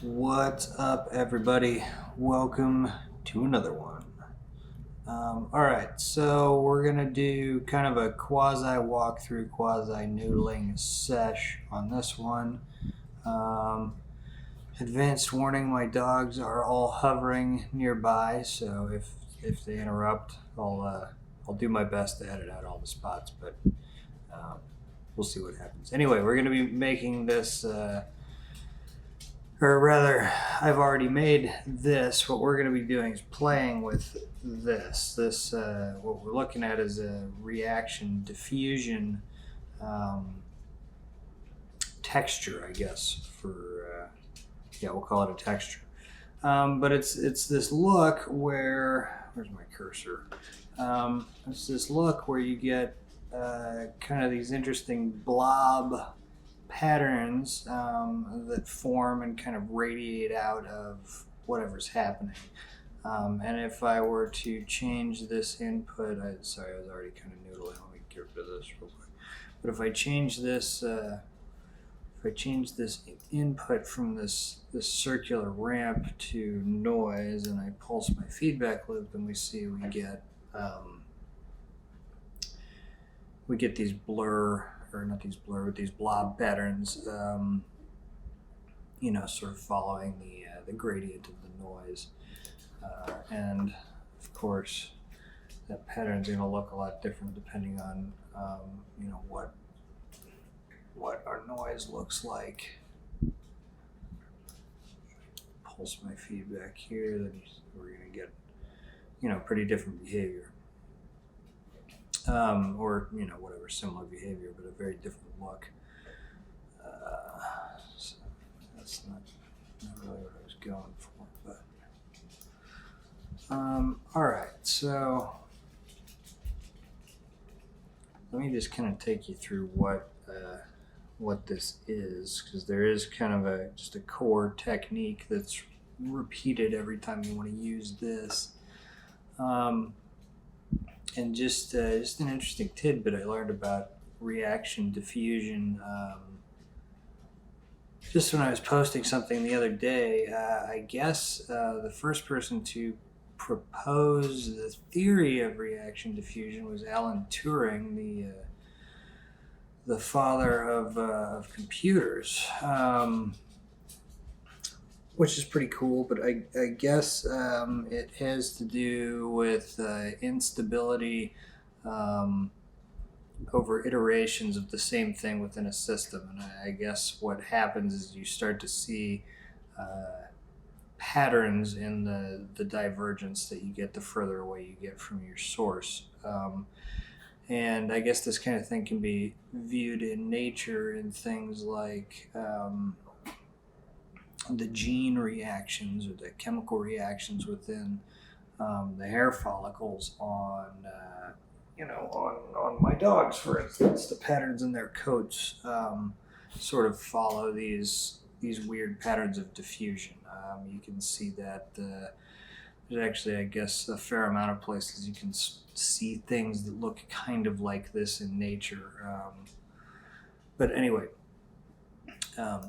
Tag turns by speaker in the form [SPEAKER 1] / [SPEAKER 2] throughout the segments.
[SPEAKER 1] What's up, everybody? Welcome to another one. Alright, so we're going to do kind of a quasi walkthrough, quasi noodling sesh on this one. Advanced warning, my dogs are all hovering nearby, so if they interrupt, I'll do my best to edit out all the spots, but we'll see what happens. Anyway, we're going to be making this... or rather, I've already made this. What we're going to be doing is playing with this. What we're looking at is a reaction diffusion texture, I guess. We'll call it a texture. But it's this look where, where's my cursor? It's this look where you get kind of these interesting blob patterns that form and kind of radiate out of whatever's happening. And if I were to change this input, sorry, I was already kind of noodling. Let me get rid of this real quick. But if I change this, input from this circular ramp to noise, and I pulse my feedback loop, then we see we get these blur. Or not these blur, but these blob patterns, sort of following the gradient of the noise. And of course, that pattern is going to look a lot different depending on, what our noise looks like. Pulse my feedback here, then we're going to get, pretty different behavior. Or whatever, similar behavior, but a very different look. So that's not really what I was going for. But all right, so let me just kind of take you through what this is, because there is kind of just a core technique that's repeated every time you want to use this. And just an interesting tidbit I learned about reaction diffusion just when I was posting something the other day. I guess the first person to propose the theory of reaction diffusion was Alan Turing, the father of computers. Which is pretty cool, but I guess it has to do with instability over iterations of the same thing within a system. And I guess what happens is you start to see patterns in the divergence that you get the further away you get from your source. And I guess this kind of thing can be viewed in nature in things like the gene reactions or the chemical reactions within the hair follicles on my dogs, for instance. The patterns in their coats sort of follow these weird patterns of diffusion. You can see that there's actually, I guess, a fair amount of places you can see things that look kind of like this in nature. But anyway,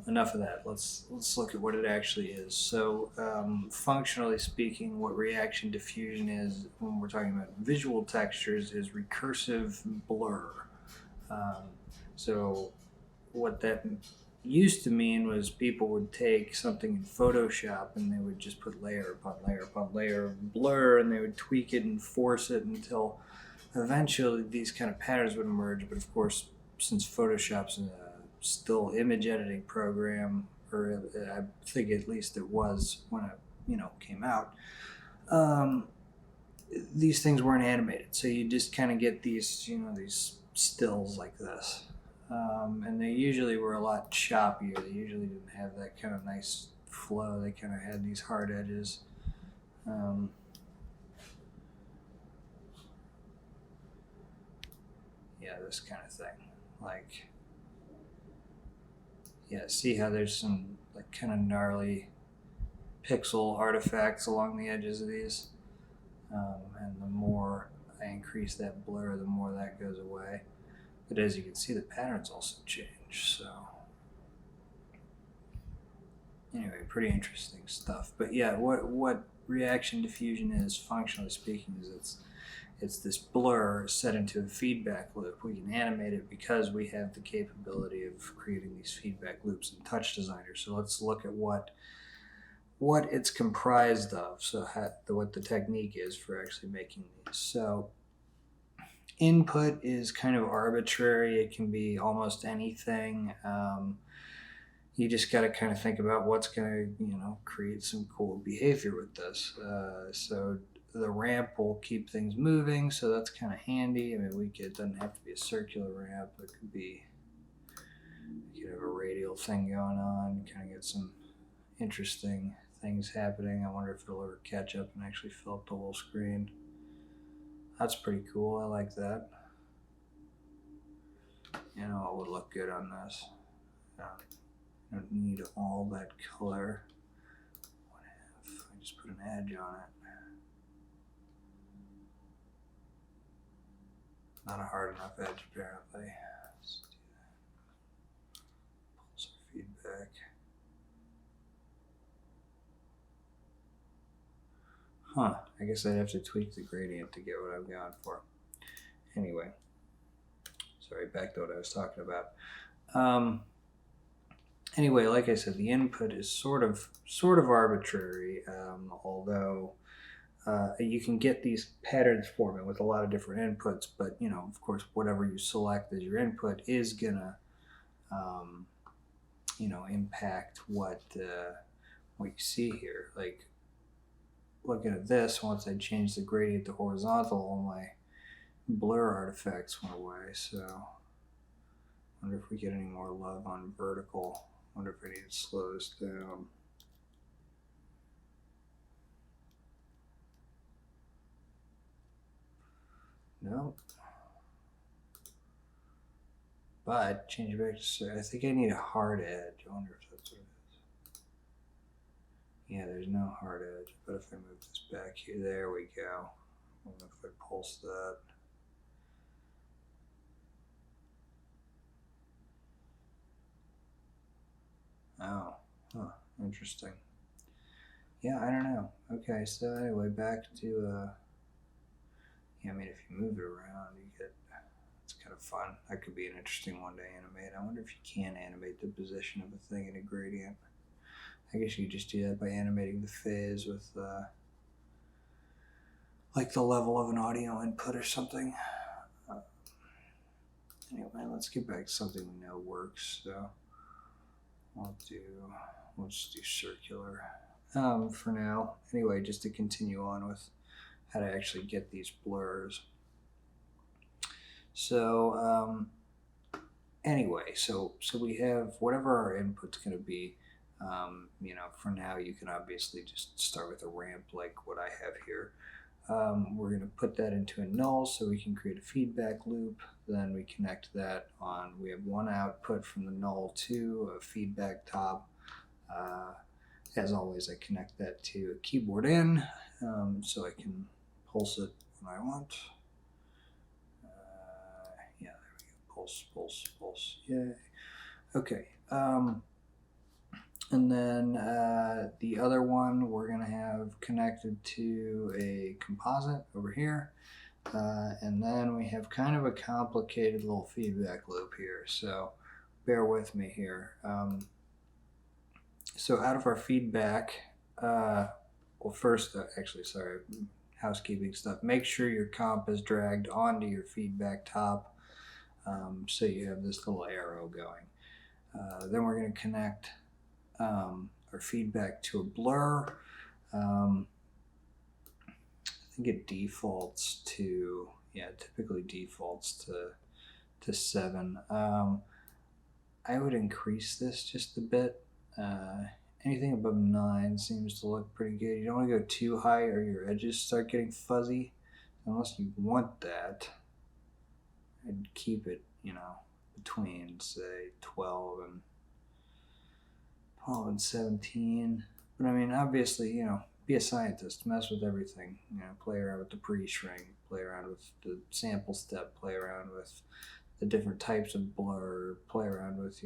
[SPEAKER 1] enough of that. Let's look at what it actually is. So, functionally speaking, what reaction diffusion is, when we're talking about visual textures, is recursive blur. So, what that used to mean was people would take something in Photoshop and they would just put layer upon layer upon layer of blur, and they would tweak it and force it until eventually these kind of patterns would emerge. But of course, since Photoshop's still image editing program, or I think at least it was when it came out, these things weren't animated, so you just kind of get these stills like this, and they usually were a lot choppier. They usually didn't have that kind of nice flow. They kind of had these hard edges. This kind of thing, like. See how there's some like kind of gnarly pixel artifacts along the edges of these, and the more I increase that blur, the more that goes away. But as you can see, the patterns also change. So anyway, pretty interesting stuff. But yeah, what reaction diffusion is, functionally speaking, is it's this blur set into a feedback loop. We can animate it because we have the capability of creating these feedback loops in Touchdesigner. So let's look at what it's comprised of. So what the technique is for actually making these. So input is kind of arbitrary. It can be almost anything. You just got to kind of think about what's going to, create some cool behavior with this. So the ramp will keep things moving, so that's kind of handy. I mean, it doesn't have to be a circular ramp. It could be, you could have a radial thing going on, kind of get some interesting things happening. I wonder if it'll ever catch up and actually fill up the whole screen. That's pretty cool. I like that. It would look good on this. I don't need all that color. What if I just put an edge on it? Not a hard enough edge, apparently. Let's do that. Pulse our feedback. I guess I'd have to tweak the gradient to get what I'm going for. Anyway, sorry, back to what I was talking about. Anyway, like I said, the input is sort of arbitrary, although you can get these patterns forming with a lot of different inputs, but of course, whatever you select as your input is gonna impact what you see here. Like, looking at this, once I change the gradient to horizontal, all my blur artifacts went away. So I wonder if we get any more love on vertical. I wonder if I need to slow this down. No. But change it back to, I think I need a hard edge. I wonder if that's what it is. Yeah, there's no hard edge. But if I move this back here, there we go. I wonder if I pulse that. Oh, interesting. Yeah, I don't know. Okay, so anyway, back to, I mean, if you move it around, it's kind of fun. That could be an interesting one to animate. I wonder if you can animate the position of a thing in a gradient. I guess you could just do that by animating the phase with, like the level of an audio input or something. Anyway, let's get back to something we know works. So we'll just do circular for now. Anyway, just to continue on with how to actually get these blurs. So anyway, so we have whatever our input's going to be. For now, you can obviously just start with a ramp like what I have here. We're going to put that into a null so we can create a feedback loop. Then we connect that on. We have one output from the null to a feedback top. As always, I connect that to a keyboard in so I can pulse it when I want. Yeah, there we go. Pulse, pulse, pulse. Yay. Okay. And then the other one we're going to have connected to a composite over here. And then we have kind of a complicated little feedback loop here. So bear with me here. So out of our feedback, well, first, actually, sorry, housekeeping stuff. Make sure your comp is dragged onto your feedback top so you have this little arrow going. Then we're going to connect our feedback to a blur. I think it defaults to, typically defaults to 7. I would increase this just a bit. Anything above 9 seems to look pretty good. You don't want to go too high or your edges start getting fuzzy. Unless you want that, I'd keep it, between, say, 12 and 17. But I mean, obviously, be a scientist, mess with everything. Play around with the pre-shrink, play around with the sample step, play around with the different types of blur, play around with,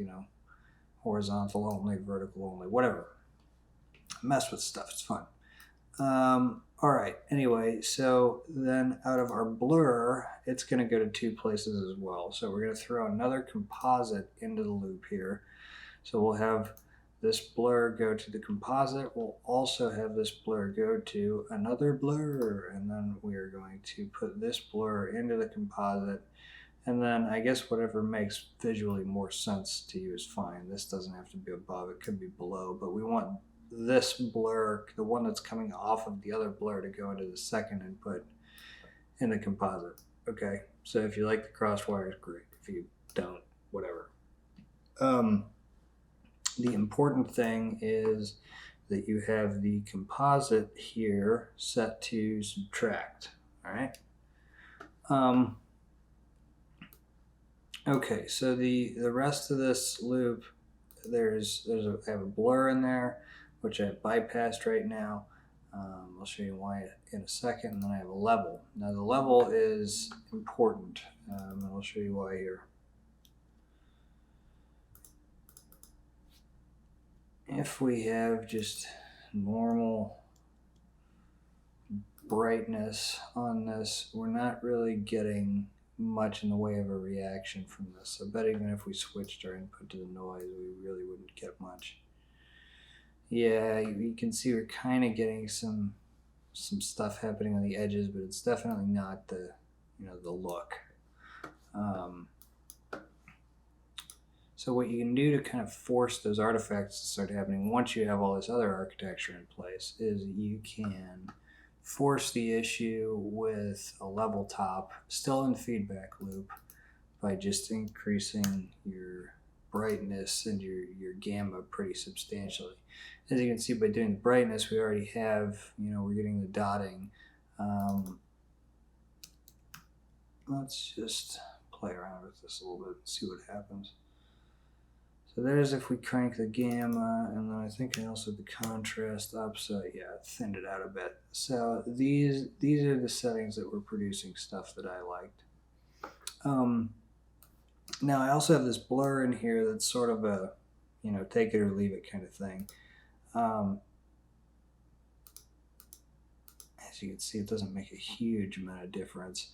[SPEAKER 1] horizontal only, vertical only, whatever. mess with stuff. It's fun. All right. Anyway, so then out of our blur, it's going to go to two places as well. So we're going to throw another composite into the loop here. So we'll have this blur go to the composite. We'll also have this blur go to another blur, and then we are going to put this blur into the composite. And then I guess whatever makes visually more sense to you is fine. This doesn't have to be above, it could be below, but we want this blur, the one that's coming off of the other blur, to go into the second input in the composite. Okay, so if you like the cross wires, great. If you don't, whatever. The important thing is that you have the composite here set to subtract. All right. Okay, so the rest of this loop, I have a blur in there, which I bypassed right now. I'll show you why in a second, and then I have a level. Now the level is important, and I'll show you why here. If we have just normal brightness on this, we're not really getting much in the way of a reaction from this. I bet even if we switched our input to the noise, we really wouldn't get much. Yeah, you can see we're kind of getting some stuff happening on the edges, but it's definitely not the look. So what you can do to kind of force those artifacts to start happening once you have all this other architecture in place is you can force the issue with a level top, still in feedback loop, by just increasing your brightness and your gamma pretty substantially. As you can see, by doing the brightness, we already have, we're getting the dotting. Let's just play around with this a little bit and see what happens. So there's if we crank the gamma, and then I think I also the contrast up, so yeah, it thinned it out a bit. So these are the settings that were producing stuff that I liked. Now I also have this blur in here that's sort of a, take it or leave it kind of thing. As you can see, it doesn't make a huge amount of difference,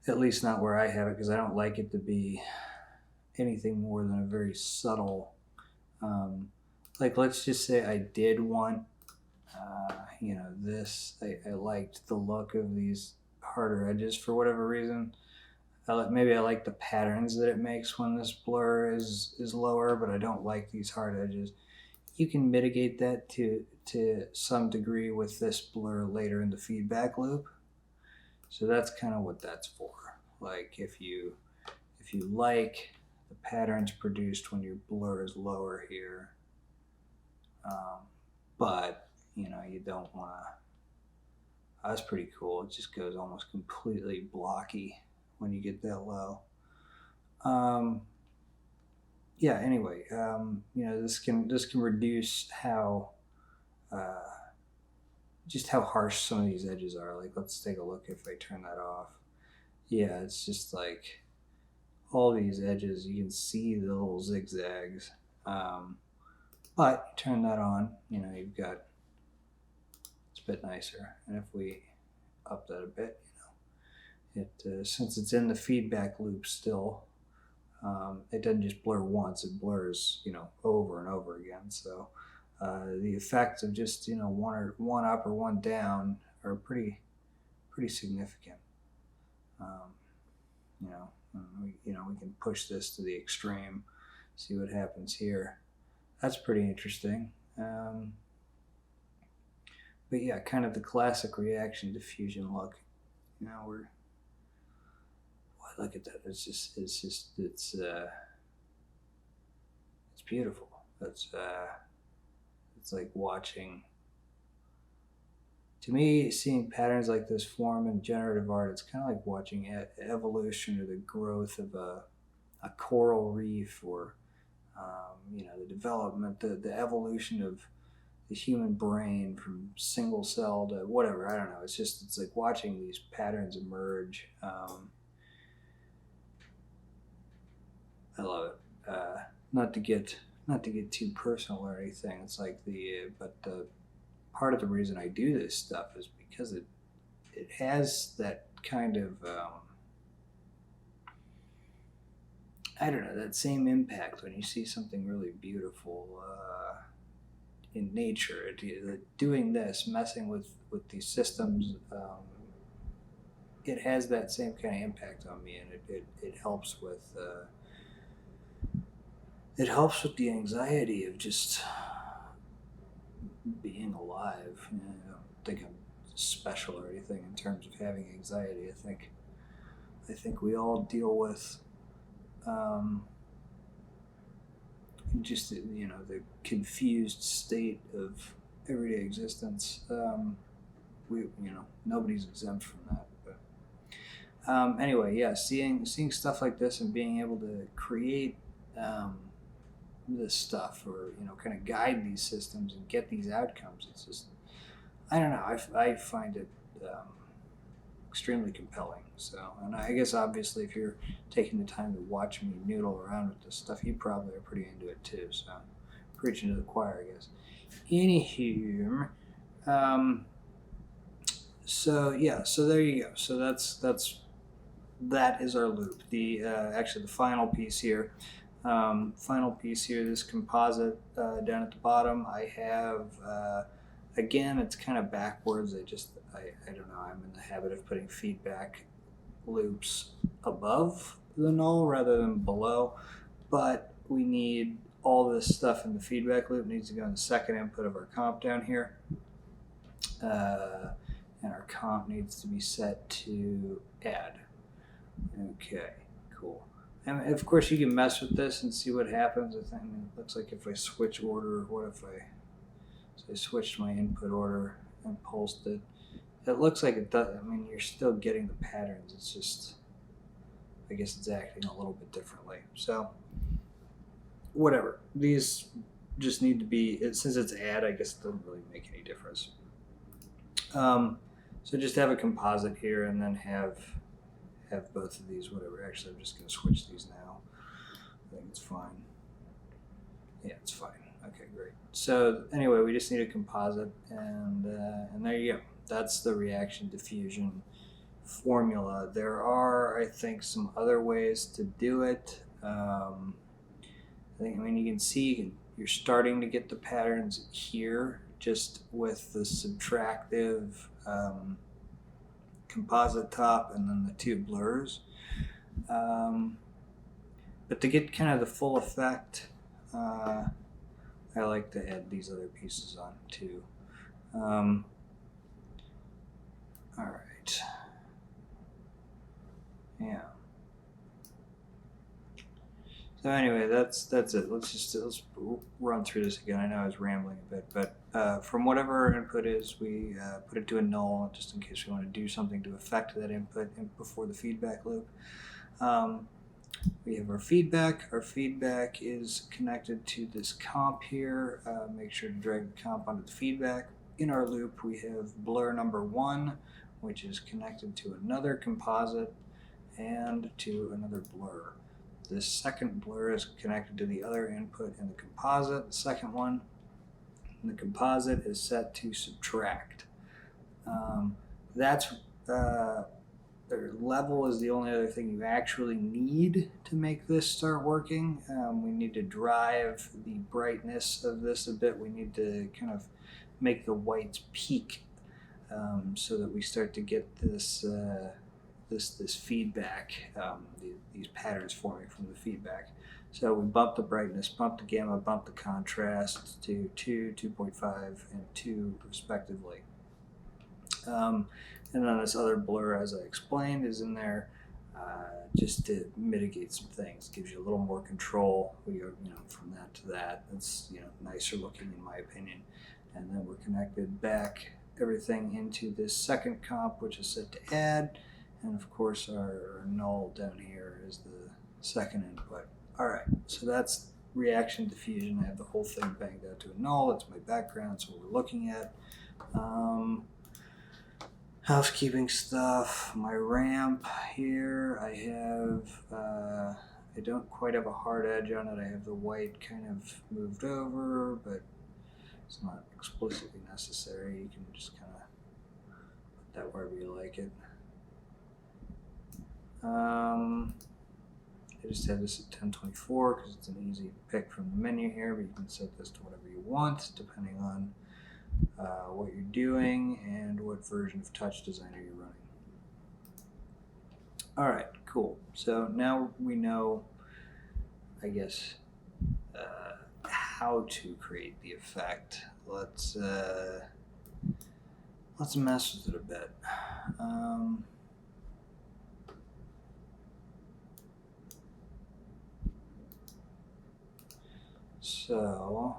[SPEAKER 1] at least not where I have it, because I don't like it to be anything more than a very subtle, like let's just say I did want, this, I liked the look of these harder edges for whatever reason. Maybe I like the patterns that it makes when this blur is lower, but I don't like these hard edges. You can mitigate that to some degree with this blur later in the feedback loop. So that's kind of what that's for. Like if you like the patterns produced when your blur is lower here, but you don't want to. That's pretty cool. It just goes almost completely blocky when you get that low. Yeah. Anyway, this can reduce how just how harsh some of these edges are. Like let's take a look if I turn that off. Yeah, it's just like all these edges, you can see the little zigzags. But you turn that on, you've got, it's a bit nicer. And if we up that a bit, it since it's in the feedback loop still, it doesn't just blur once, it blurs, over and over again. So the effects of just, one up or one down are pretty significant. We can push this to the extreme, see what happens here. That's pretty interesting. But yeah, kind of the classic reaction diffusion look. Look at that. It's beautiful. It's like watching. To me, seeing patterns like this form in generative art, it's kind of like watching evolution or the growth of a coral reef, or the development, the evolution of the human brain from single cell to whatever. I don't know. It's like watching these patterns emerge. I love it. Not to get not to get too personal or anything. It's like but the part of the reason I do this stuff is because it has that kind of I don't know, that same impact when you see something really beautiful in nature. Doing this, messing with these systems, it has that same kind of impact on me, and it helps with the anxiety of just being alive. You know, I don't think I'm special or anything in terms of having anxiety. I think we all deal with just the confused state of everyday existence. Nobody's exempt from that. But anyway, yeah, seeing stuff like this and being able to create this stuff, or kind of guide these systems and get these outcomes, it's just, I don't know, I find it extremely compelling. So, and I guess obviously if you're taking the time to watch me noodle around with this stuff, you probably are pretty into it too. So, preaching to the choir, I guess. Anywho, so yeah, so there you go. So that is our loop. The actually the final piece here. This composite down at the bottom. I have again, it's kind of backwards. I don't know. I'm in the habit of putting feedback loops above the null rather than below, but we need all this stuff in the feedback loop needs to go in the second input of our comp down here, and our comp needs to be set to add. Okay, cool. And of course you can mess with this and see what happens. It looks like if I switch order, what if I switched my input order and pulsed it, it looks like it does. I mean, you're still getting the patterns. It's just, I guess it's acting a little bit differently. So whatever. These just need to be, since it's add, I guess it doesn't really make any difference. So just have a composite here and then have both of these, whatever. Actually, I'm just going to switch these now. I think it's fine. Yeah, it's fine. Okay, great. So anyway, we just need a composite, and there you go. That's the reaction diffusion formula. There are, I think, some other ways to do it. I mean, you can see you're starting to get the patterns here just with the subtractive composite top and then the two blurs. But to get kind of the full effect, I like to add these other pieces on too. All right. Yeah. So anyway, that's it. Let's run through this again. I know I was rambling a bit, but from whatever our input is, we put it to a null just in case we want to do something to affect that input before the feedback loop. We have our feedback. Our feedback is connected to this comp here. Make sure to drag the comp onto the feedback. In our loop, we have blur number 1, which is connected to another composite and to another blur. This second blur is connected to the other input in the composite, the second one. And the composite is set to subtract. The level is the only other thing you actually need to make this start working. We need to drive the brightness of this a bit. We need to kind of make the whites peak so that we start to get this this feedback, these patterns forming from the feedback. So we bump the brightness, bump the gamma, bump the contrast to 2, 2.5, and 2 respectively. And then this other blur, as I explained, is in there just to mitigate some things. Gives you a little more control. We go, from that to that. It's nicer looking in my opinion. And then we're connected back everything into this second comp, which is set to add. And of course our null down here is the second input. All right, so that's reaction diffusion. I have the whole thing banged out to a null. That's my background. That's what we're looking at. Housekeeping stuff. My ramp here. I I don't quite have a hard edge on it. I have the white kind of moved over, but it's not explicitly necessary. You can just kind of put that wherever you like it. I just have this at 1024 because it's an easy pick from the menu here, but you can set this to whatever you want depending on what you're doing and what version of Touchdesigner you're running. All right, cool. So now we know, I guess, how to create the effect. Let's mess with it a bit. So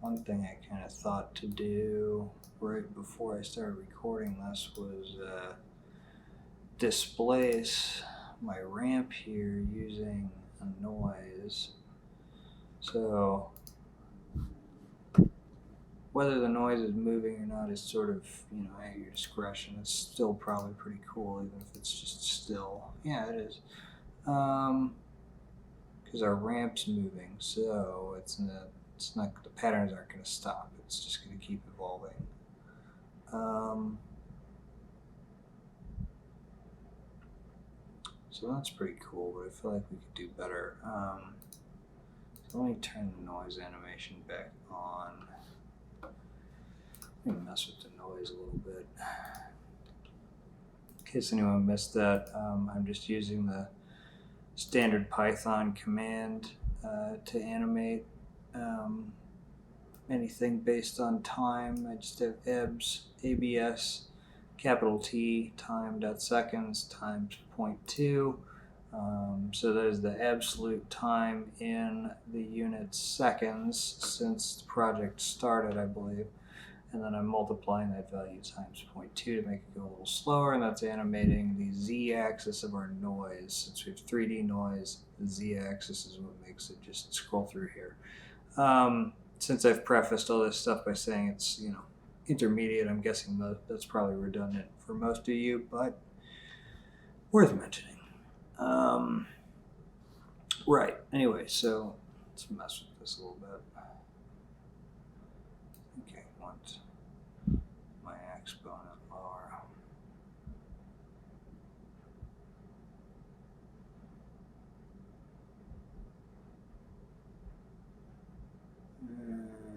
[SPEAKER 1] one thing I kind of thought to do right before I started recording this was displace my ramp here using a noise. So whether the noise is moving or not is sort of, at your discretion. It's still probably pretty cool, even if it's just still. Yeah, it is. Because our ramp's moving, so it's not, the patterns aren't going to stop. It's just going to keep evolving. So that's pretty cool, but I feel like we could do better. So let me turn the noise animation back on. Let me mess with the noise a little bit. In case anyone missed that, I'm just using the standard Python command to animate anything based on time. I just have abs, capital T, time.seconds times 0.2. So that is the absolute time in the unit seconds since the project started, I believe. And then I'm multiplying that value times 0.2 to make it go a little slower, and that's animating the z-axis of our noise. Since we have 3D noise, the z-axis is what makes it just scroll through here. Since I've prefaced all this stuff by saying it's, intermediate, I'm guessing that's probably redundant for most of you, but worth mentioning. Right, anyway, so let's mess with this a little bit. Okay, I want my exponent lower.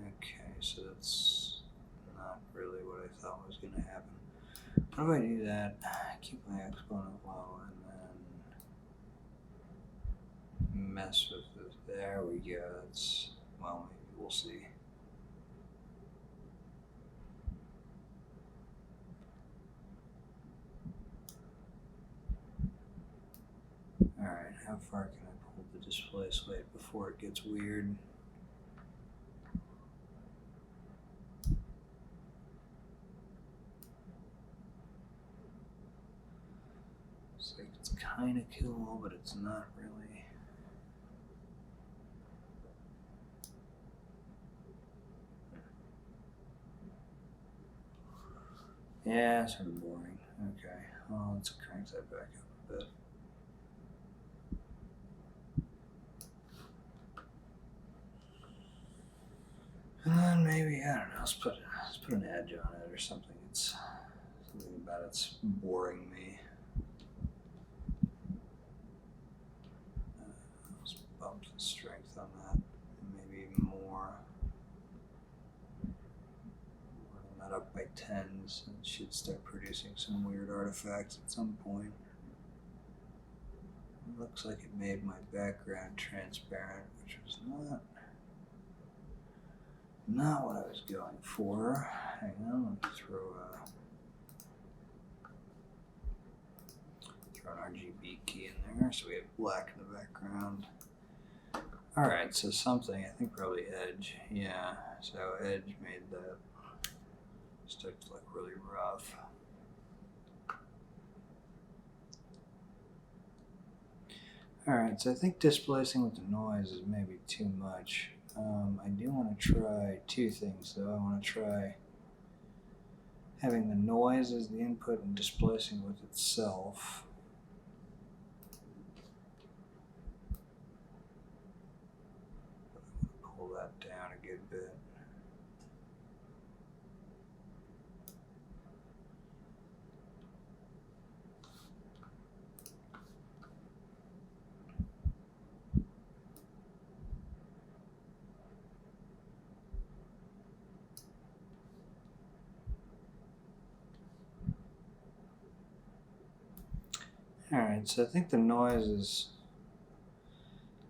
[SPEAKER 1] Okay, so that's not really what I thought was going to happen. How do I do that? Keep my exponent low and then mess with it. There we go. Well, maybe we'll see. Alright, how far can I pull the displace weight before it gets weird? It's like it's kind of cool, but it's not really. Yeah, sort of boring. Okay, well, let's crank that back up a bit. And then maybe, I don't know, let's put an edge on it or something. It's something about it's boring me. Let's bump the strength on that, maybe more. Run that up by 10s, and it should start producing some weird artifacts at some point. It looks like it made my background transparent, which was not what I was going for. Hang on, let me throw an RGB key in there so we have black in the background. Alright, so something, I think probably edge. Yeah, so edge made that start to look really rough. Alright, so I think displacing with the noise is maybe too much. I do want to try two things though. I want to try having the noise as the input and displacing with itself. out down a good bit. Alright, so I think the noise is,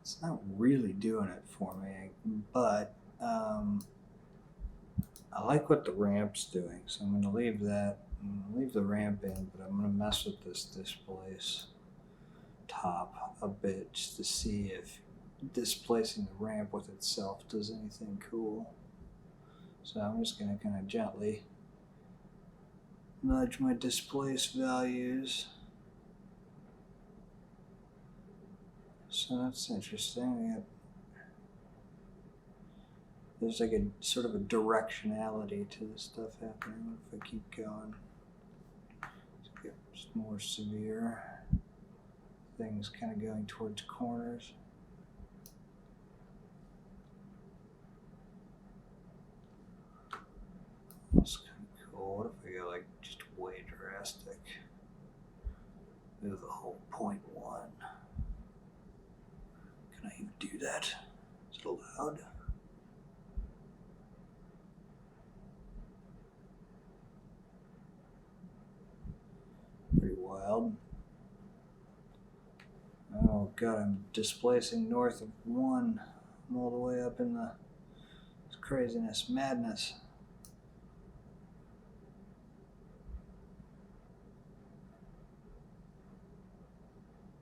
[SPEAKER 1] it's not really doing it for me, but I like what the ramp's doing, so I'm going to leave that. I'm going to leave the ramp in, but I'm going to mess with this displace top a bit just to see if displacing the ramp with itself does anything cool. So I'm just going to kind of gently nudge my displace values. So that's interesting. There's like a sort of a directionality to this stuff happening if I keep going. It gets more severe. Things kind of going towards corners. That's kind of cool. What if I go like just way drastic? Move the whole 0.1. Can I even do that? Is it allowed? Pretty wild. Oh god, I'm displacing north of 1. I'm all the way up in the craziness, madness.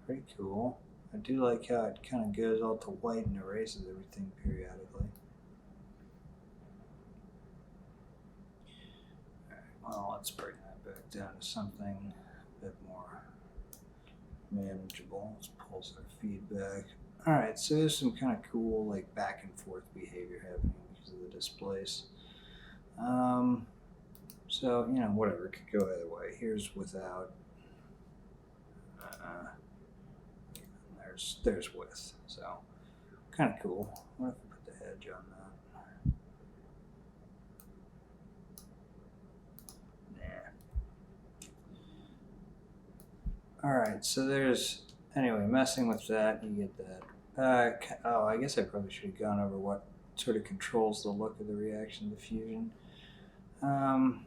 [SPEAKER 1] Pretty cool. I do like how it kind of goes all to white and erases everything periodically. Alright, well, let's bring that back down to something a bit more manageable. Let's pulse our feedback. Alright, so there's some kind of cool like back and forth behavior happening because of the displace. So, you know, whatever, it could go either way. Here's without. There's with. So, kind of cool. What if we put the hedge on that? Nah. Alright, so there's, anyway, messing with that, you get that. Oh, I guess I probably should have gone over what sort of controls the look of the reaction diffusion. But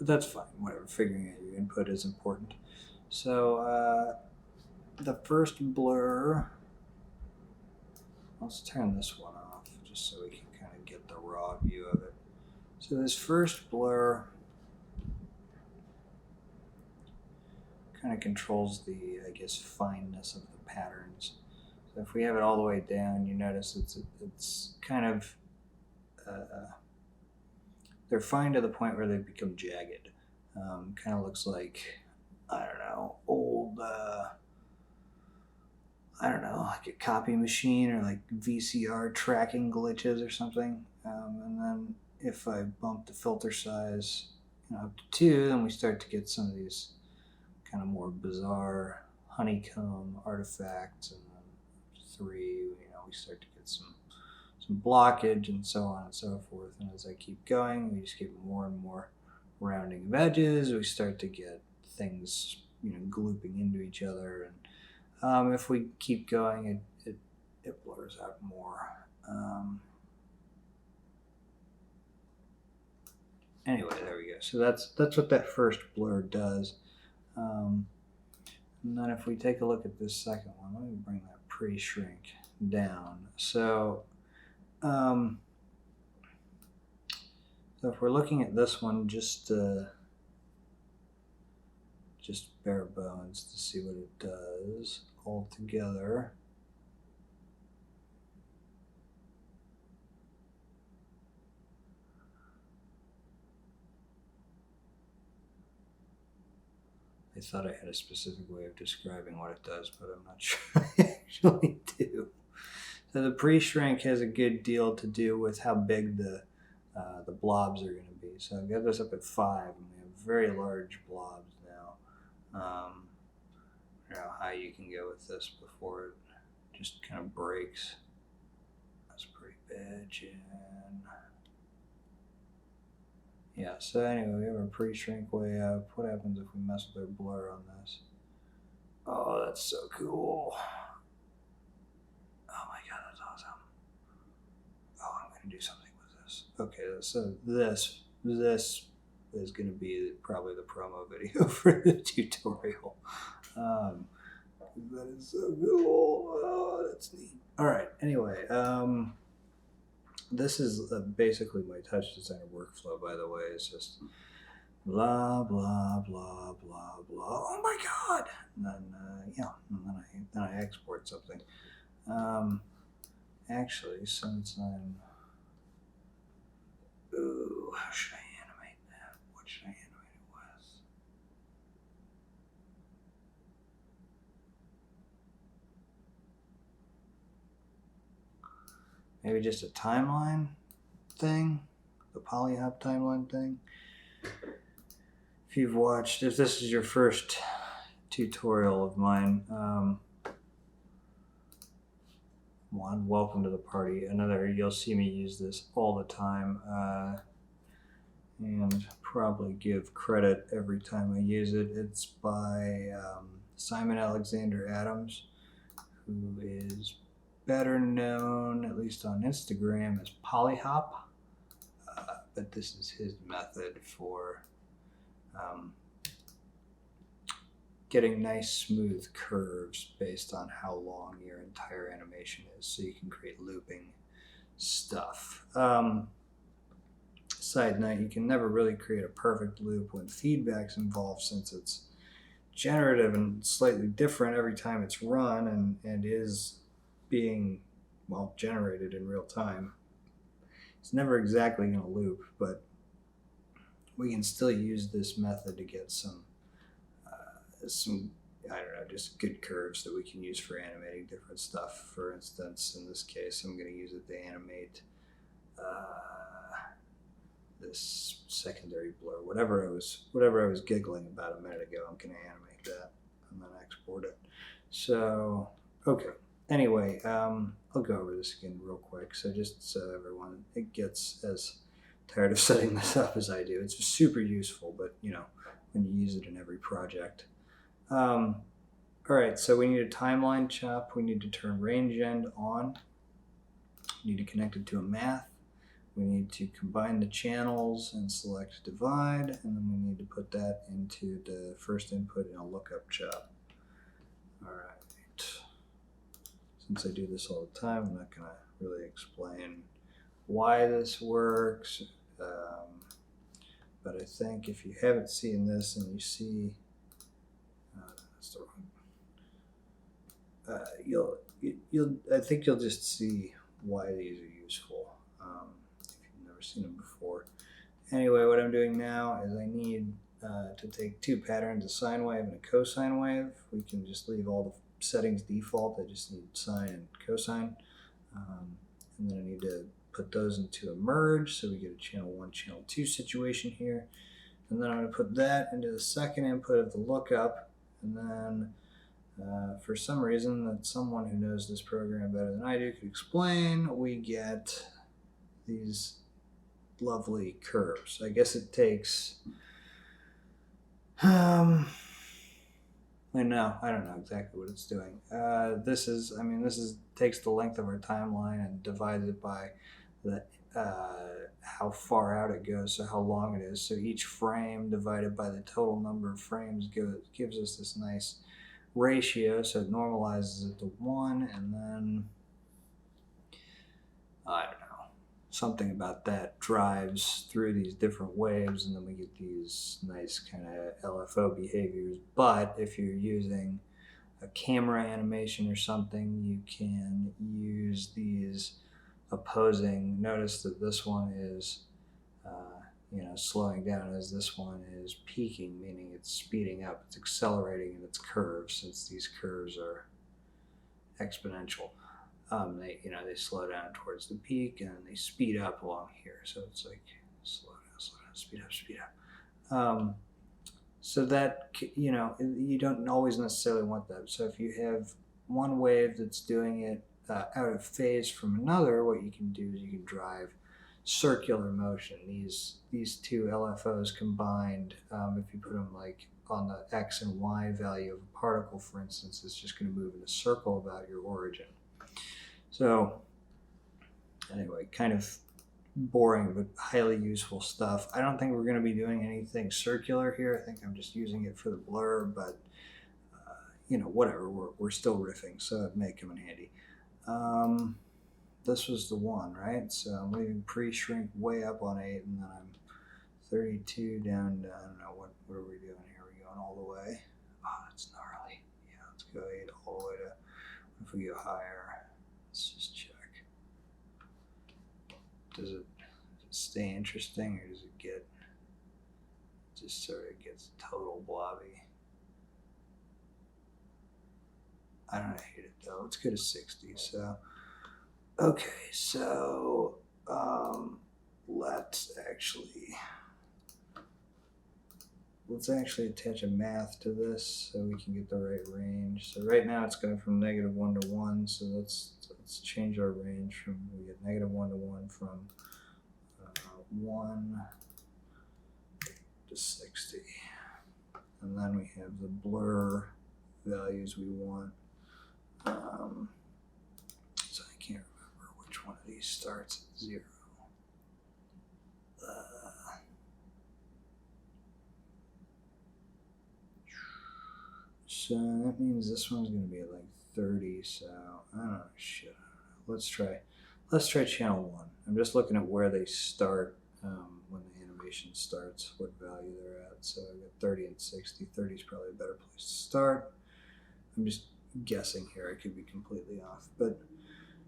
[SPEAKER 1] that's fine, whatever, figuring out your input is important. So, the first blur, let's turn this one off just so we can kind of get the raw view of it. So this first blur kind of controls the, I guess, fineness of the patterns. So if we have it all the way down, you notice it's kind of, they're fine to the point where they become jagged. Kind of looks like, I don't know, old, I don't know, like a copy machine or like VCR tracking glitches or something. And then if I bump the filter size up to 2, then we start to get some of these kind of more bizarre honeycomb artifacts. And then 3, we start to get some blockage and so on and so forth. And as I keep going, we just get more and more rounding of edges. We start to get things, glooping into each other. And if we keep going, it blurs out more. Anyway, there we go. So that's what that first blur does. And then if we take a look at this second one, let me bring that pre-shrink down. So, so if we're looking at this one, just bare bones to see what it does all together. I thought I had a specific way of describing what it does, but I'm not sure I actually do. So the pre-shrink has a good deal to do with how big the blobs are going to be. So I've got this up at 5, and we have very large blobs now. I don't know how you can go with this before it just kind of breaks. That's Origin. Yeah, so anyway, we have a pre-shrink way up. What happens if we mess with our blur on this? Oh, that's so cool. Oh my god, that's awesome. Oh, I'm going to do something with this. Okay, so this is going to be probably the promo video for the tutorial. That is so cool. Oh, that's neat. All right, anyway, this is basically my Touchdesigner workflow, by the way. It's just blah, blah, blah, blah, blah. Oh my god! And then, then I export something. Actually, since I'm... Ooh, how should I animate that? What should I animate it with? Maybe just a timeline thing? The polyhop timeline thing? If you've watched, if this is your first tutorial of mine, one, welcome to the party. Another, you'll see me use this all the time, and probably give credit every time I use it. It's by Simon Alexander Adams, who is better known, at least on Instagram, as Polyhop, but this is his method for getting nice smooth curves based on how long your entire animation is, so you can create looping stuff. Side note, you can never really create a perfect loop when feedback's involved, since it's generative and slightly different every time it's run and is being, well, generated in real time. It's never exactly going to loop, but we can still use this method to get some I don't know, just good curves that we can use for animating different stuff. For instance, in this case, I'm going to use it to animate this secondary blur, whatever I was giggling about a minute ago. I'm going to animate that and then export it. So, okay. Anyway, I'll go over this again real quick. So just so everyone gets as tired of setting this up as I do. It's super useful, but when you use it in every project. All right, so we need a timeline chop. We need to turn range end on. We need to connect it to a math. We need to combine the channels and select divide, and then we need to put that into the first input in a lookup chop. All right. Since I do this all the time, I'm not going to really explain why this works, but I think if you haven't seen this and you see that's the wrong. I think you'll just see why these are useful if you've never seen them before. Anyway, what I'm doing now is I need to take two patterns, a sine wave and a cosine wave. We can just leave all the settings default. I just need sine and cosine, and then I need to put those into a merge, so we get a channel 1, channel 2 situation here. And then I'm going to put that into the second input of the lookup. And then, for some reason that someone who knows this program better than I do could explain, we get these lovely curves. I guess it takes, I don't know exactly what it's doing. This takes the length of our timeline and divides it by the how far out it goes, so how long it is. So each frame divided by the total number of frames gives us this nice ratio. So it normalizes it to 1, and then I don't know, something about that drives through these different waves, and then we get these nice kind of LFO behaviors. But if you're using a camera animation or something, you can use these opposing. Notice that this one is slowing down as this one is peaking, meaning it's speeding up, it's accelerating in its curves, since these curves are exponential. They slow down towards the peak and they speed up along here, so it's like slow down, speed up. So that, you don't always necessarily want that. So if you have one wave that's doing it out of phase from another, what you can do is you can drive circular motion. These two LFOs combined, if you put them like on the X and Y value of a particle, for instance, it's just going to move in a circle about your origin. So anyway, kind of boring but highly useful stuff. I don't think we're going to be doing anything circular here. I think I'm just using it for the blur, but whatever. We're still riffing, so it may come in handy. This was the one, right? So I'm leaving pre-shrink way up on 8, and then I'm 32 down to, I don't know, what are we doing here? Are we going all the way? Oh, that's gnarly. Yeah, let's go 8 all the way to, if we go higher, let's just check. Does it stay interesting, or does it get, just sort of gets total blobby? I don't hate it though. Let's go to 60. So, okay, so let's actually attach a math to this so we can get the right range. So right now it's going from -1 to 1. So let's change our range from, we get -1 to 1 from 1 to 60, and then we have the blur values we want. So I can't remember which one of these starts at 0. So that means this one's going to be like 30. So I don't know. Shit. Let's try channel 1. I'm just looking at where they start when the animation starts, what value they're at. So I got 30 and 60. 30 is probably a better place to start. I'm just guessing here. I could be completely off. But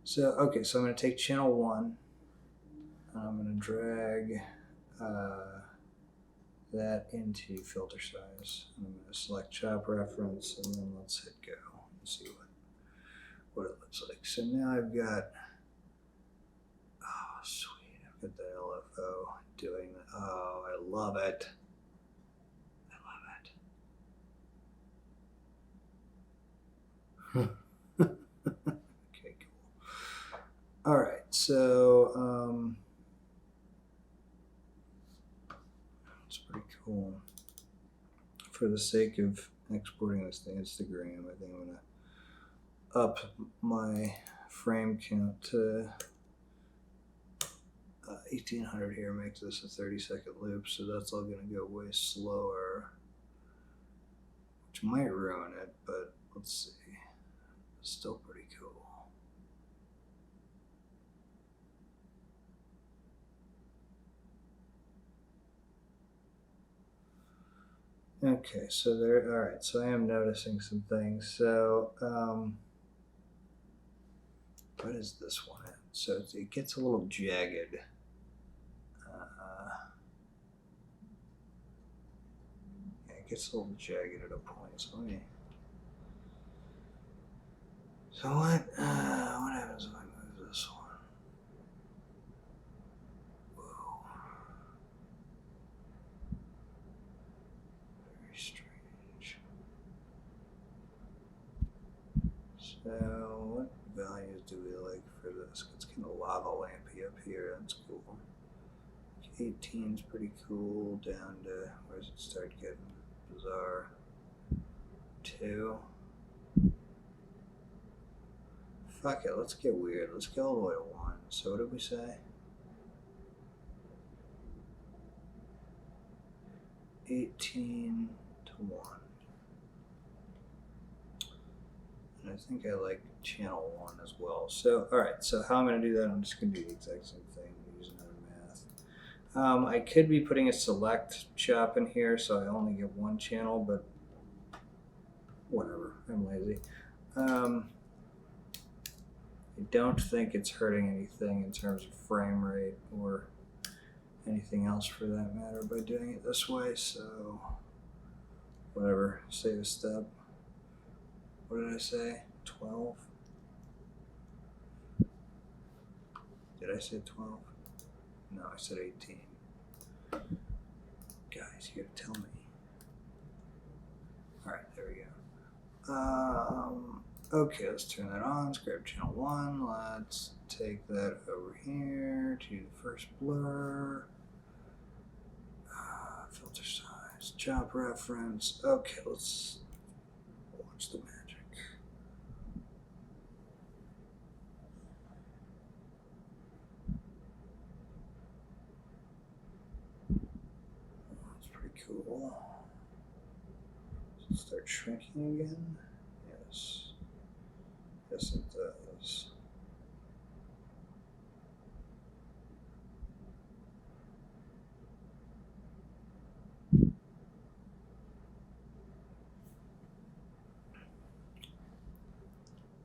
[SPEAKER 1] so, okay, so I'm going to take channel 1. And I'm going to drag that into filter size. I'm going to select chop reference, and then let's hit go and see what it looks like. So now I've got, oh sweet, I've got the LFO doing that. Oh, I love it. Okay, cool. All right, so it's pretty cool. For the sake of exporting this to Instagram, I think I'm gonna up my frame count to 1800 here. Makes this a 30-second loop, so that's all gonna go way slower, which might ruin it, but let's see. It's still pretty cool. Okay, so there, all right, so I am noticing some things. So, what is this one at? So it gets a little jagged. Yeah, it gets a little jagged at a point. So what happens if I move this one? Whoa. Very strange. So what values do we like for this? It's kind of lava lampy up here. That's cool. 18's pretty cool. Down to, where does it start getting bizarre? 2. Fuck it, let's get weird. Let's go all the way to 1. So what did we say? 18 to 1. And I think I like channel 1 as well. So, alright, so how I'm going to do that, I'm just going to do the exact same thing. Use another math. I could be putting a select chop in here, so I only get 1 channel, but whatever. I'm lazy. I don't think it's hurting anything in terms of frame rate or anything else for that matter by doing it this way, so whatever, save a step. What did I say? 12? Did I say 12? No, I said 18. Guys, you gotta tell me. Alright, there we go. Okay, let's turn that on. Let's grab channel 1. Let's take that over here to the first blur. Filter size, job reference. Okay, let's watch the magic. That's pretty cool. Let's start shrinking again. Yes. Yes, it does.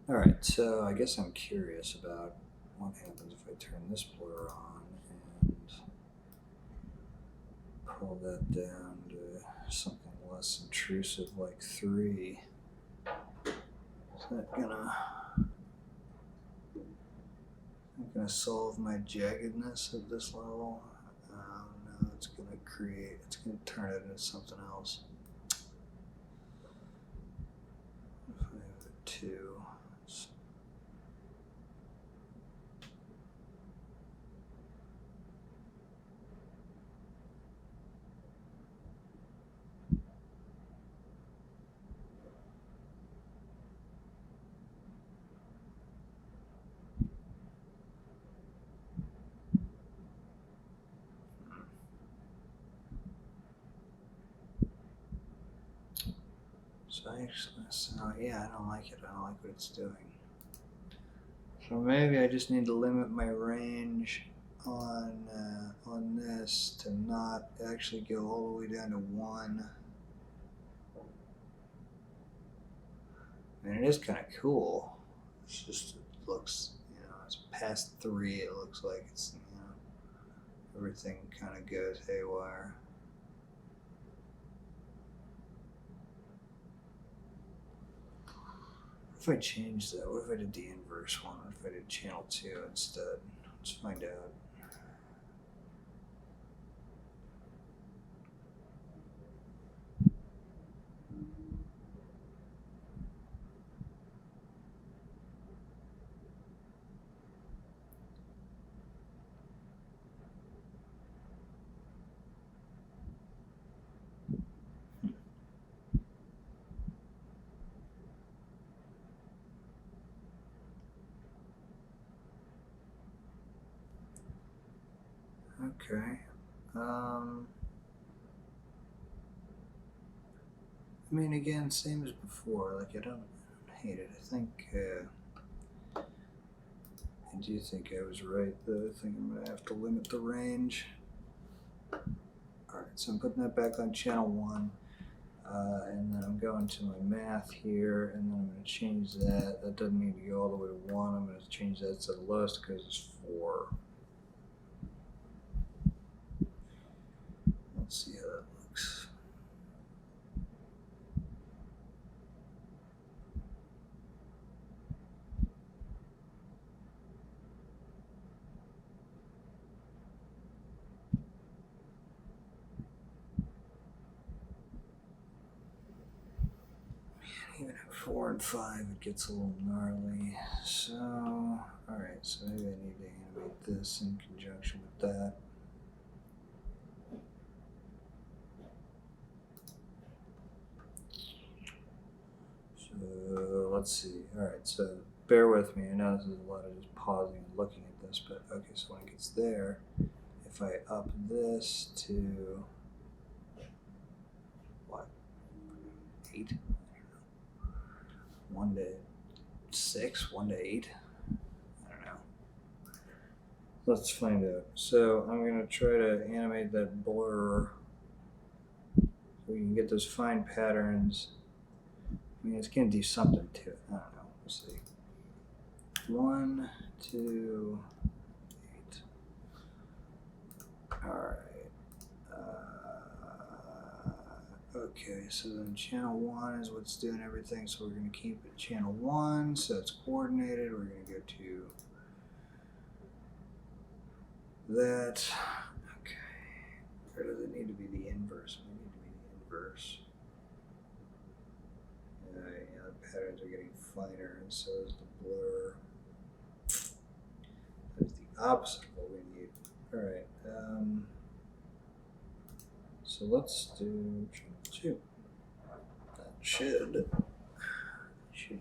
[SPEAKER 1] Alright, so I guess I'm curious about what happens if I turn this blur on and pull that down to something less intrusive like 3. Is that gonna solve my jaggedness at this level? No, it's gonna turn it into something else. If I have a 2, so yeah, I don't like it. I don't like what it's doing. So maybe I just need to limit my range on this to not actually go all the way down to 1. I mean, it is kind of cool. It's just, it looks, it's past 3. It looks like it's, everything kind of goes haywire. What if I change that? What if I did the inverse one? What if I did channel 2 instead? Let's find out. Okay. I mean, again, same as before. Like, I don't hate it. I think, I do think I was right, though. I think I'm going to have to limit the range. Alright, so I'm putting that back on channel 1. And then I'm going to my math here, and then I'm going to change that. That doesn't need to go all the way to 1. I'm going to change that to the lowest because it's 4. Let's see how that looks. Even at 4 and 5, it gets a little gnarly. So, alright, so maybe I need to animate this in conjunction with that. So, let's see. Alright, so bear with me. I know this is a lot of just pausing and looking at this, but okay, so when it gets there, if I up this to, what, 8? 1 to 6, 1 to 8. I don't know. Let's find out. So I'm going to try to animate that blur so we can get those fine patterns. I mean, it's going to do something to it. I don't know. We'll see. 1, 2, 8. All right. Okay, so then channel 1 is what's doing everything, so we're going to keep it channel 1, so it's coordinated. We're going to go to that. Okay. Or does it need to be the inverse? It need to be the inverse. Yeah, the patterns are getting finer, and so is the blur. That is the opposite of what we need. All right. So let's do 2. That should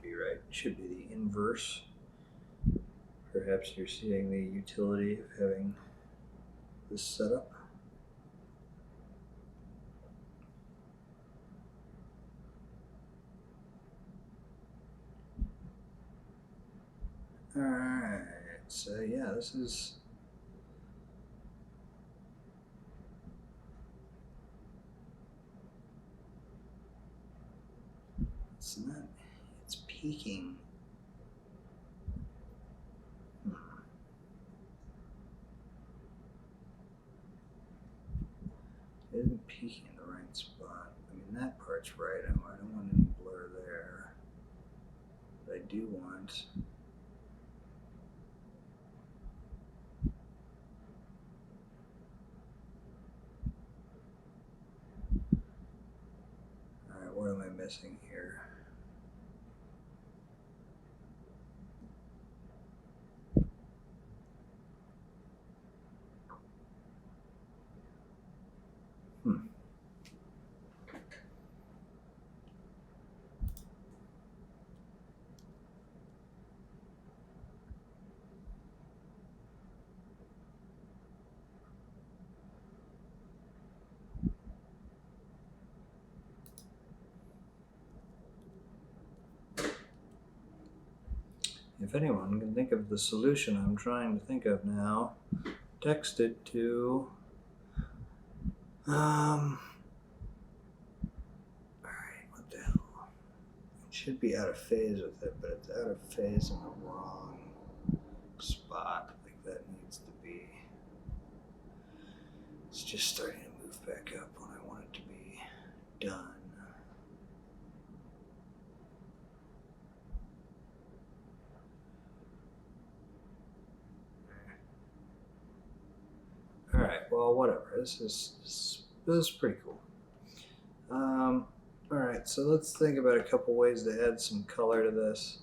[SPEAKER 1] be right. Should be the inverse. Perhaps you're seeing the utility of having this setup. All right. So yeah, this is. It's not. It's peaking. It isn't peaking in the right spot. I mean, that part's right. I don't want any blur there. But I do want. All right, what am I missing here? If anyone can think of the solution I'm trying to think of now, text it to. Alright, what the hell? It should be out of phase with it, but it's out of phase in the wrong spot. Like that needs to be. It's just starting to move back up when I want it to be done. All right, well, whatever. This is pretty cool. All right, so let's think about a couple ways to add some color to this.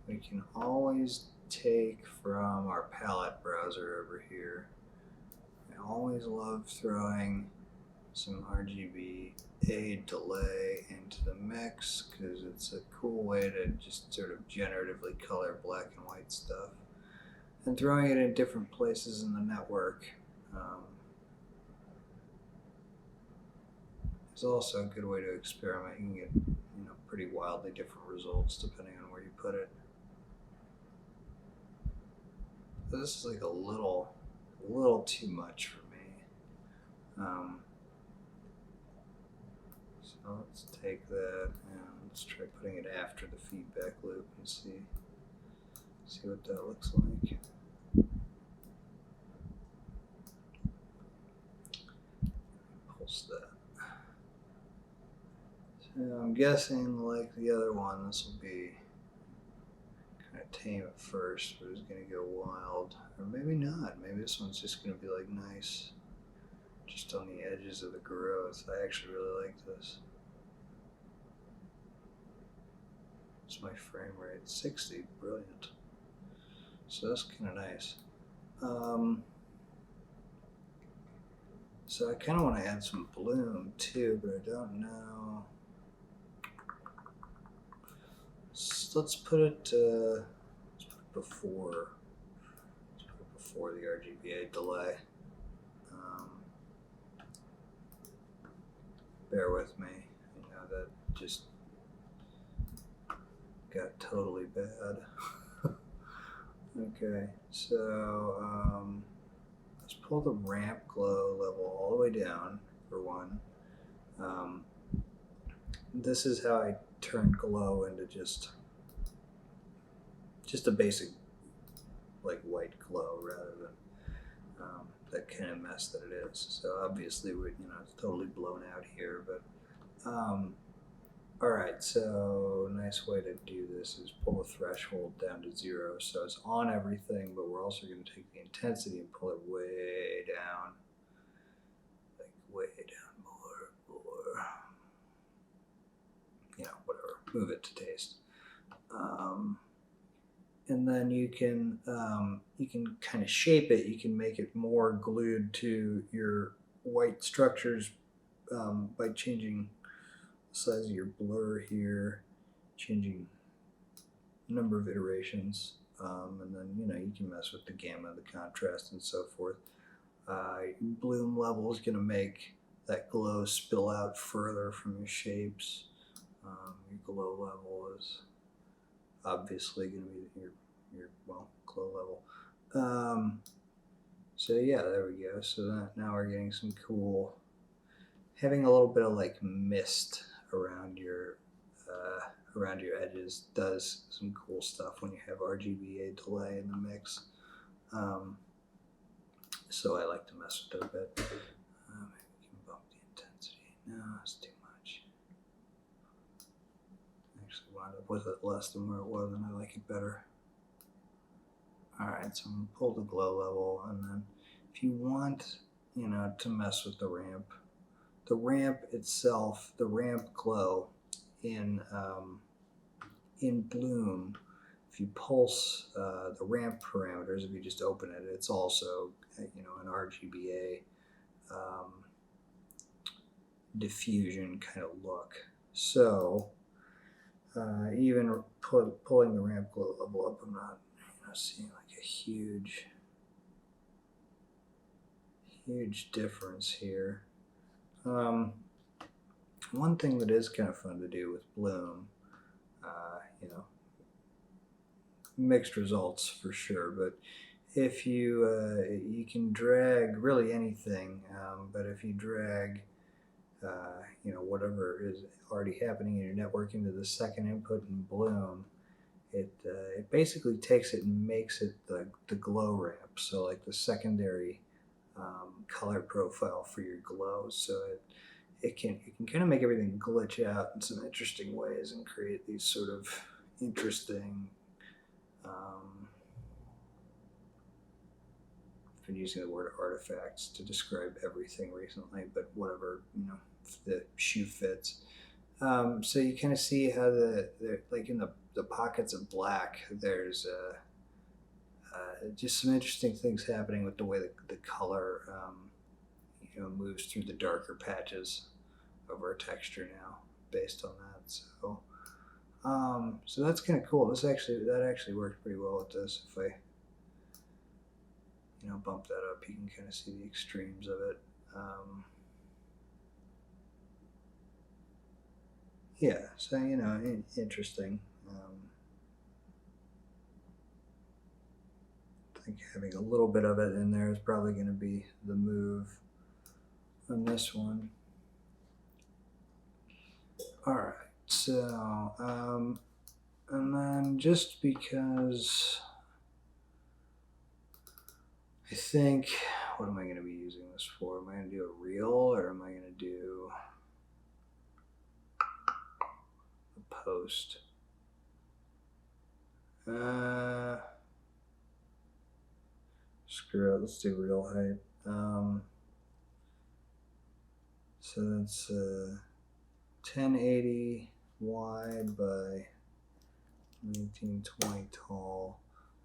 [SPEAKER 1] We can always take from our palette browser over here. I always love throwing some RGB delay into the mix because it's a cool way to just sort of generatively color black and white stuff, and throwing it in different places in the network is also a good way to experiment. You can get pretty wildly different results depending on where you put it. So this is like a little too much for me. So let's take that and let's try putting it after the feedback loop and see what that looks like. Pulse that. So I'm guessing, like the other one, this will be kind of tame at first, but it's going to go wild. Or maybe not. Maybe this one's just going to be like nice, just on the edges of the growth. I actually really like this. It's my frame rate, 60, brilliant. So that's kind of nice. So I kind of want to add some bloom too, but I don't know. Let's put it before. Let's put it before the RGBA delay. Bear with me. That just got totally bad. Okay, so let's pull the ramp glow level all the way down for one. This is how I turn glow into just a basic like white glow rather than that kind of mess that it is. So obviously it's totally blown out here, but all right, so a nice way to do this is pull the threshold down to 0, so it's on everything, but we're also going to take the intensity and pull it way down, like way down more. move it to taste. And then you can kind of shape it. You can make it more glued to your white structures by changing the size of your blur here, changing number of iterations, and then you can mess with the gamma, the contrast, and so forth. Bloom level is going to make that glow spill out further from your shapes. Your glow level is obviously going to be your glow level. So yeah, there we go. So now we're getting some cool, having a little bit of like mist around your edges does some cool stuff when you have RGBA delay in the mix. So I like to mess with it a bit. Maybe we can bump the intensity. No, it's too much. I actually wound up with it less than where it was, and I like it better. Alright, so I'm going to pull the glow level, and then if you want, to mess with the ramp itself, the ramp glow in Bloom, if you pulse the ramp parameters, if you just open it, it's also an RGBA diffusion kind of look. So even pulling the ramp glow level up, I'm not seeing like a huge difference here. One thing that is kind of fun to do with Bloom, mixed results for sure, but if you can drag really anything, but if you drag whatever is already happening in your network into the second input in Bloom, it basically takes it and makes it the glow ramp, so like the secondary color profile for your glow. So it can kind of make everything glitch out in some interesting ways and create these sort of interesting I've been using the word artifacts to describe everything recently, but whatever, the shoe fits. So you kind of see how like in the pockets of black, there's just some interesting things happening with the way the color moves through the darker patches of our texture now based on that. So that's kind of cool. That actually works pretty well with this. If I bump that up, you can kind of see the extremes of it. Yeah, so interesting. I think having a little bit of it in there is probably going to be the move on this one. All right, so and then just because I think, what am I going to be using this for? Am I going to do a reel, or am I going to do a post? Screw it, let's do reel height. So that's 1080 wide by 1920 tall,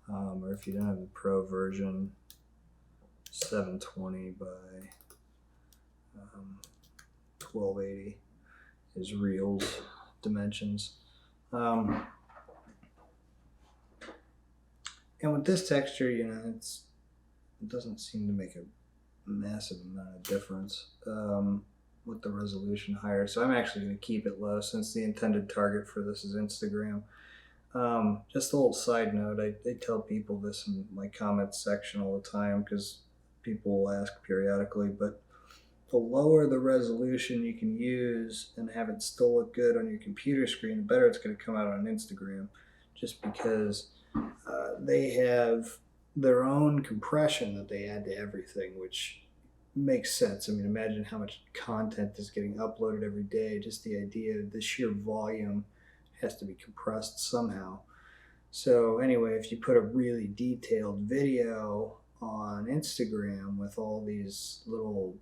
[SPEAKER 1] or if you don't have the pro version, 720 by 1280 is reels dimensions. And with this texture, it doesn't seem to make a massive amount of difference with the resolution higher. So I'm actually going to keep it low since the intended target for this is Instagram. Just a little side note, I tell people this in my comments section all the time because people will ask periodically, but the lower the resolution you can use and have it still look good on your computer screen, the better it's going to come out on Instagram, just because they have their own compression that they add to everything, which makes sense. I mean, imagine how much content is getting uploaded every day. Just the idea of the sheer volume has to be compressed somehow. So anyway, if you put a really detailed video on Instagram with all these little,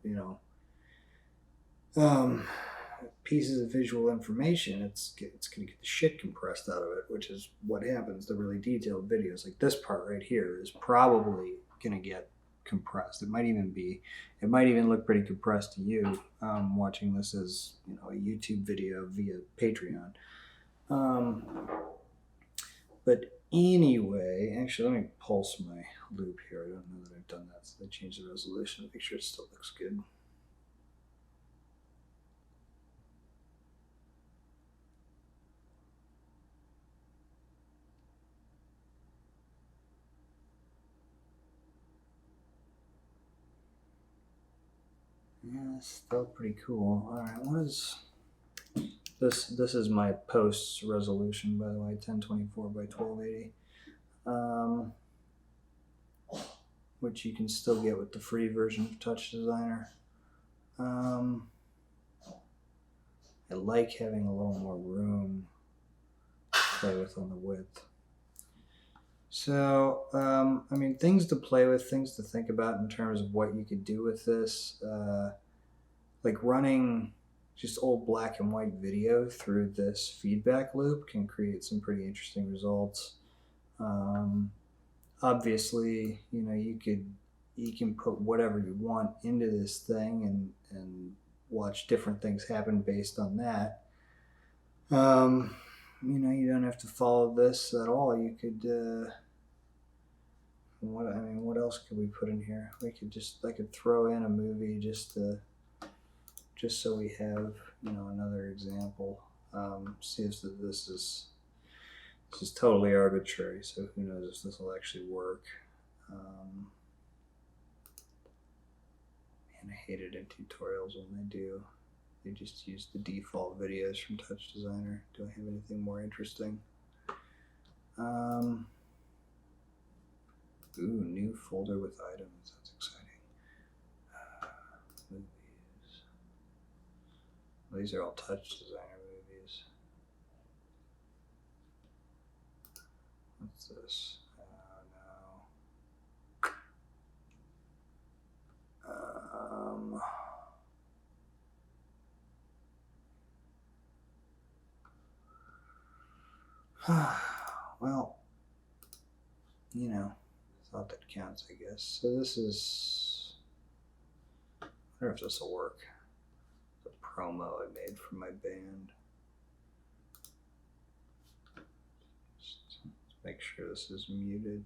[SPEAKER 1] pieces of visual information, it's going to get the shit compressed out of it, which is what happens. The really detailed videos, like this part right here, is probably going to get compressed. It might even look pretty compressed to you watching this as a YouTube video via Patreon. But anyway, actually, let me pulse my loop here. I don't know that I've done that, so I changed the resolution to make sure it still looks good. Yeah, it's still pretty cool. All right, what is this? This is my posts resolution, by the way, 1024 by 1280, which you can still get with the free version of Touchdesigner. I like having a little more room to play with on the width. So, I mean, things to play with, things to think about in terms of what you could do with this. Like running just old black and white video through this feedback loop can create some pretty interesting results. Obviously, you can put whatever you want into this thing and watch different things happen based on that. You don't have to follow this at all. You could what else could we put in here? I could throw in a movie just so we have another example. See if this is totally arbitrary, so who knows if this will actually work. And I hate it in tutorials when they do. They just use the default videos from Touchdesigner. Do I have anything more interesting? Ooh, new folder with items. That's exciting. Movies. Well, these are all Touchdesigner movies. What's this? Well, thought that counts, I guess. So this is, I wonder if this will work. The promo I made for my band. Just make sure this is muted.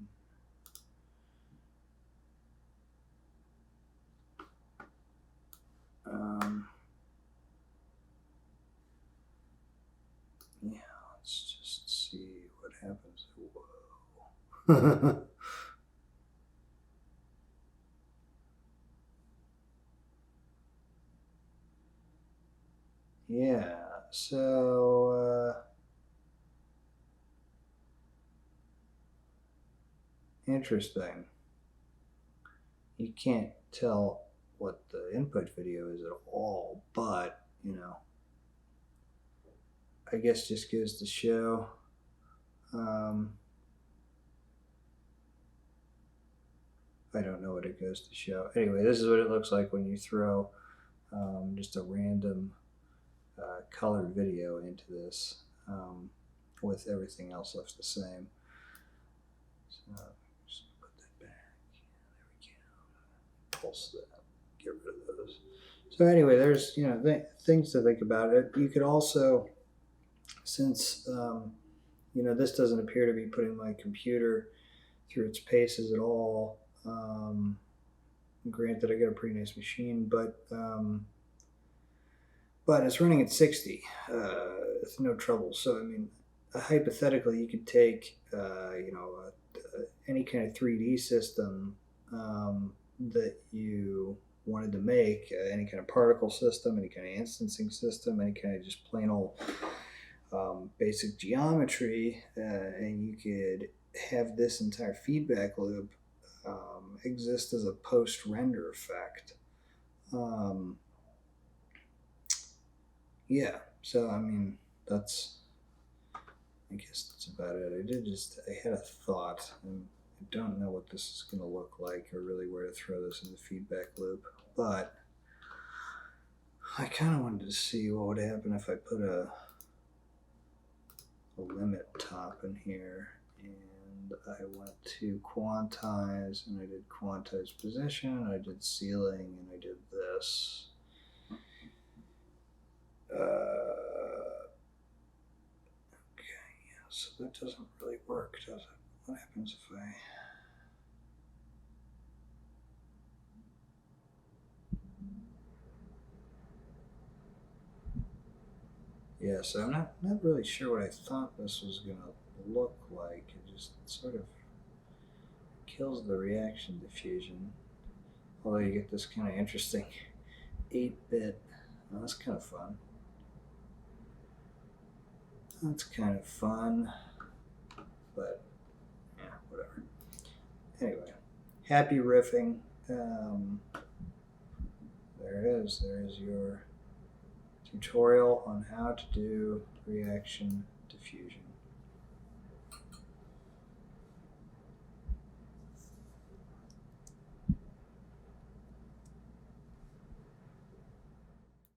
[SPEAKER 1] Yeah, let's just see what happens. Whoa. Yeah, so interesting. You can't tell what the input video is at all, but I guess just goes to show. I don't know what it goes to show. Anyway, this is what it looks like when you throw just a random colored video into this with everything else left the same. So just put that back. There we go. Pulse that. Get rid of those. So anyway, there's things to think about. It. You could also, since this doesn't appear to be putting my computer through its paces at all. Granted, I got a pretty nice machine, but it's running at 60. It's no trouble. So I mean, hypothetically, you could take any kind of 3D system that you wanted to make, any kind of particle system, any kind of instancing system, any kind of just plain old basic geometry, and you could have this entire feedback loop exist as a post-render effect. Yeah, so I mean, I guess that's about it. I had a thought, and I don't know what this is going to look like or really where to throw this in the feedback loop, but I kind of wanted to see what would happen if I put a limit top in here, and I went to quantize, and I did quantize position, I did ceiling, and I did this. Okay, yeah, so that doesn't really work, does it? What happens if I... Yeah, so I'm not really sure what I thought this was going to look like. It just sort of kills the reaction diffusion. Although you get this kind of interesting 8-bit. Oh, that's kind of fun. That's kind of fun. But, yeah, whatever. Anyway, happy riffing. There it is. There is your tutorial on how to do reaction